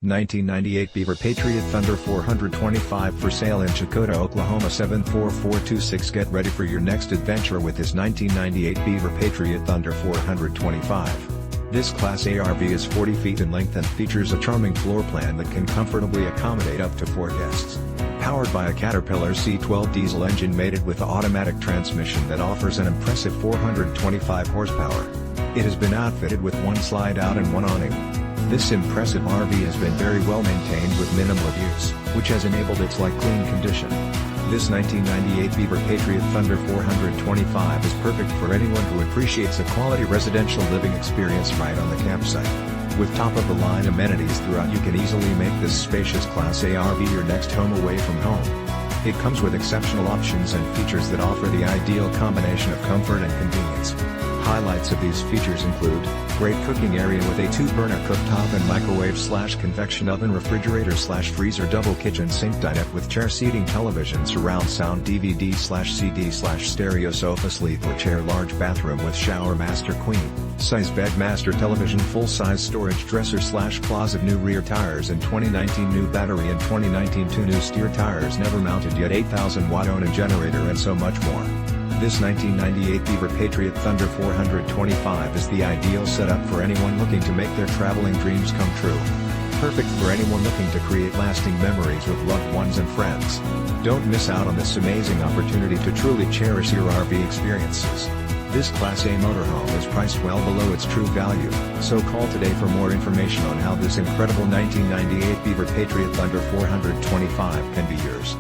1998 Beaver Patriot Thunder 425 for sale in Checotah, Oklahoma 74426. Get ready for your next adventure with this 1998 Beaver Patriot Thunder 425. This Class A RV is 40 feet in length and features a charming floor plan that can comfortably accommodate up to 4 guests. Powered by a Caterpillar C12 Diesel engine mated with an automatic transmission that offers an impressive 425 horsepower. It has been outfitted with 1 slide-out and 1 awning. This impressive RV has been very well maintained with minimal abuse, which has enabled its clean condition. This 1998 Beaver Patriot Thunder 425 is perfect for anyone who appreciates a quality residential living experience right on the campsite. With top-of-the-line amenities throughout, you can easily make this spacious Class A RV your next home away from home. It comes with exceptional options and features that offer the ideal combination of comfort and convenience. Highlights of these features include great cooking area with a 2-burner cooktop and microwave/convection oven refrigerator/FreezerDouble kitchen SinkDinette with chair SeatingTelevisionSurround SoundDVD/CD/StereoSofa SleeperChairLarge bathroom with ShowerMaster queen size bed master television full-size storage dresser/ClosetNew Rear Tires In 2019 new battery in 2019 2 new steer tires never mounted yet 8,000 watt Onan generator and so much more. This 1998 Beaver Patriot Thunder 425 is the ideal setup for anyone looking to make their traveling dreams come true. Perfect for anyone looking to create lasting memories with loved ones and friends. Don't miss out on this amazing opportunity to truly cherish your RV experiences. This Class A motorhome is priced well below its true value, so call today for more information on how this incredible 1998 Beaver Patriot Thunder 425 can be yours.